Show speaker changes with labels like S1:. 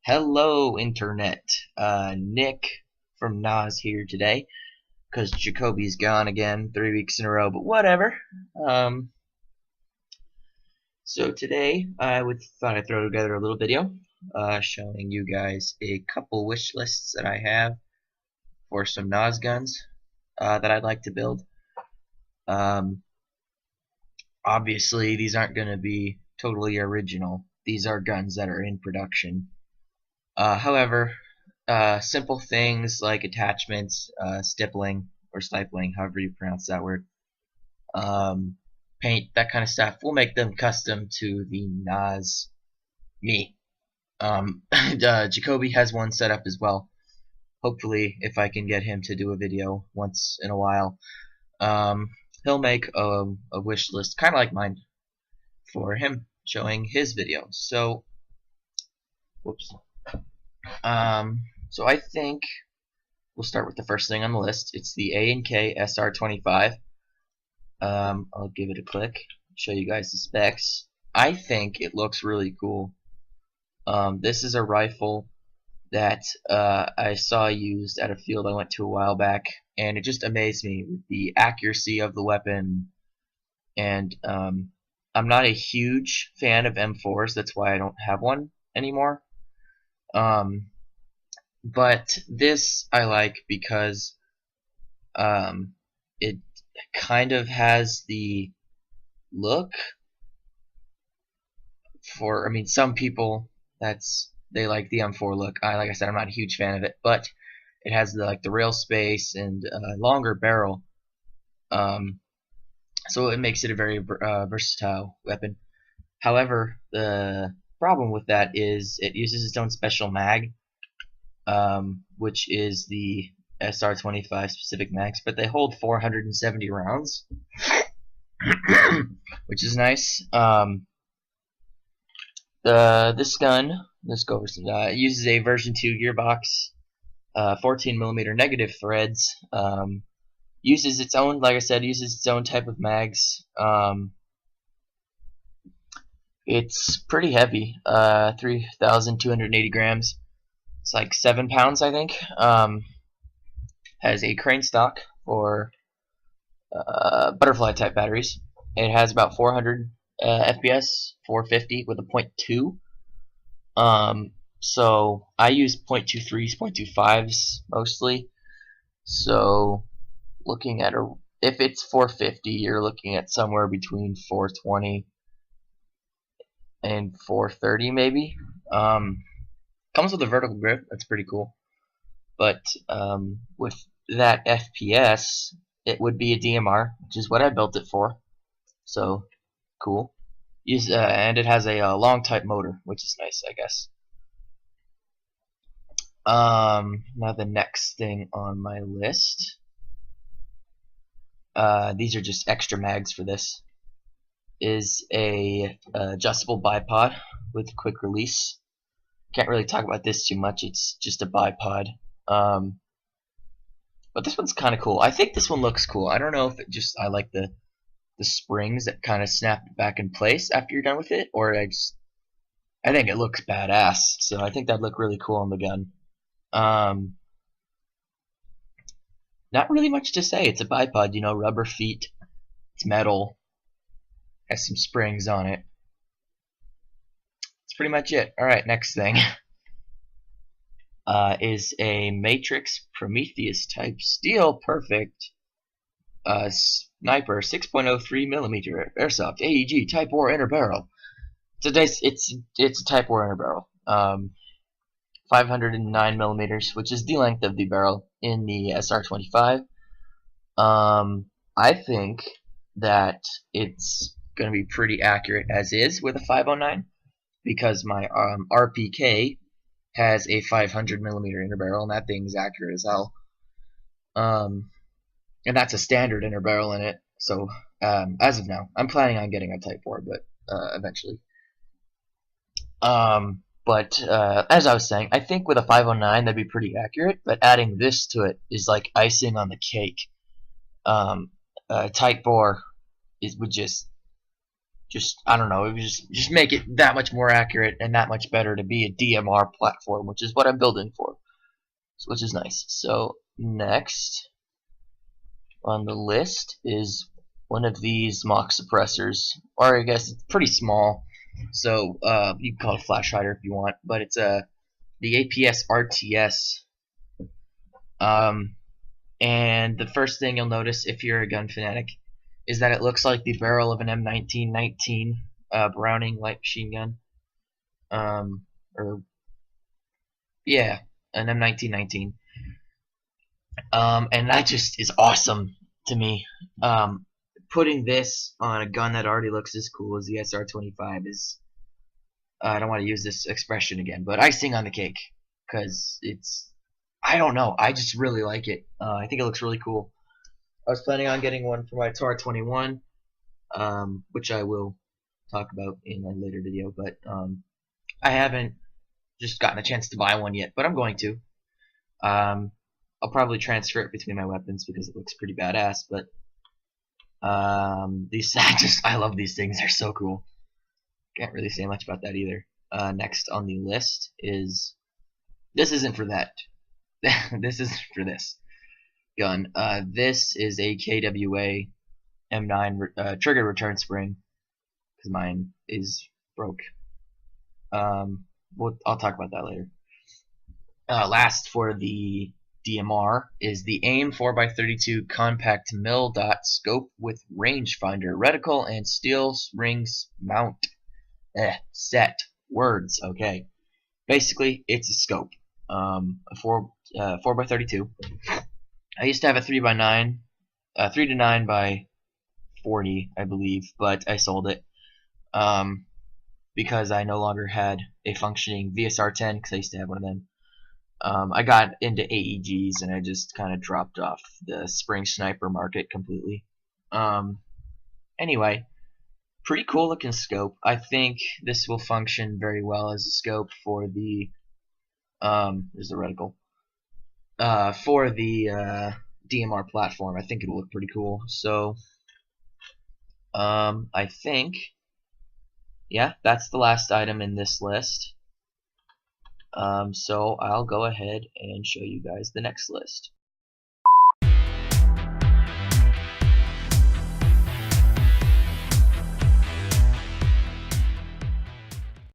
S1: Hello, Internet. Nick from NoZ here today, because Jacoby's gone again 3 weeks in a row, but whatever. Um, so today thought I'd throw together a little video showing you guys a couple wish lists that I have for some NoZ guns that I'd like to build. Um, Obviously, these aren't going to be totally original. These are guns that are in production. However, simple things like attachments, stippling or stipling, however you pronounce that word, paint, that kind of stuff, we'll make them custom to the NoZ me. Jacoby has one set up as well. Hopefully, if I can get him to do a video once in a while, um, he'll make a wish list, kind of like mine, for him showing his video. So, whoops. So I think we'll start with the first thing on the list. It's the A&K SR25. I'll give it a click, show you guys the specs. I think it looks really cool. This is a rifle that I saw used at a field I went to a while back, and it just amazed me with the accuracy of the weapon. And I'm not a huge fan of M4s, that's why I don't have one anymore. But this I like because it kind of has the look for, some people they like the M4 look. Like I said, I'm not a huge fan of it, but it has the rail space and longer barrel, so it makes it a very versatile weapon. However, the problem with that is it uses its own special mag, which is the SR25 specific mags, but they hold 470 rounds, which is nice. This gun, let's go over some. Uses a version 2 gearbox, 14mm negative threads. Uses its own, like I said, uses its own type of mags. It's pretty heavy, 3,280 grams. It's like 7 pounds, I think. Has a crane stock for butterfly type batteries. It has about 400 FPS, 450 with a 0.2. So I use 0.23s, 0.25s mostly. So looking at if it's 450, you're looking at somewhere between 420 and 430 maybe. Comes with a vertical grip, that's pretty cool. But with that FPS, it would be a DMR, which is what I built it for. So cool. And it has a long type motor, which is nice, I guess. Now the next thing on my list. These are just extra mags for this. Is a adjustable bipod with quick release. Can't really talk about this too much. It's just a bipod. But this one's kind of cool. I think this one looks cool. I don't know if I like the springs that kind of snap back in place after you're done with it, or I think it looks badass. So I think that'd look really cool on the gun. Not really much to say. It's a bipod, rubber feet. It's metal. Has some springs on it. That's pretty much it. Alright, next thing. Is a Matrix Prometheus type steel perfect sniper 6.03mm Airsoft AEG Type 4 inner barrel. It's a Type 4 inner barrel. 509mm, which is the length of the barrel in the SR25. I think that it's going to be pretty accurate as is with a 509, because my RPK has a 500mm inner barrel, and that thing's accurate as hell. And that's a standard inner barrel in it. So as of now, I'm planning on getting a Type 4, but eventually. But as I was saying, I think with a 509 that'd be pretty accurate. But adding this to it is like icing on the cake. Type 4 would just just I don't know, it was just make it that much more accurate and that much better to be a DMR platform, which is what I'm building for, which is nice. So next on the list is one of these mock suppressors, or I guess it's pretty small, so you can call it a flash hider if you want, but it's the APS RTS. And the first thing you'll notice if you're a gun fanatic is that it looks like the barrel of an M1919 Browning light machine gun. Or yeah, an M1919. And that just is awesome to me. Putting this on a gun that already looks as cool as the SR25 is, I don't want to use this expression again, but icing on the cake, because it's, I don't know, I just really like it. I think it looks really cool. I was planning on getting one for my TAR-21, which I will talk about in a later video, but I haven't just gotten a chance to buy one yet, but I'm going to. I'll probably transfer it between my weapons because it looks pretty badass, but these I love these things. They're so cool. Can't really say much about that either. Next on the list is, this isn't for that. This isn't for this gun. This is a KWA M9 trigger return spring, because mine is broke. I'll talk about that later. Last for the DMR is the AIM 4x32 compact mill dot scope with rangefinder reticle and steel rings mount. Set words. Okay, basically it's a scope. A 4x32. I used to have a 3x9, 3 to 9 by 40, I believe, but I sold it because I no longer had a functioning VSR-10 because I used to have one of them. I got into AEGs and I just kind of dropped off the spring sniper market completely. Anyway, pretty cool looking scope. I think this will function very well as a scope for the there's the reticle. For the DMR platform. I think it'll look pretty cool. So I think, yeah, that's the last item in this list. So I'll go ahead and show you guys the next list.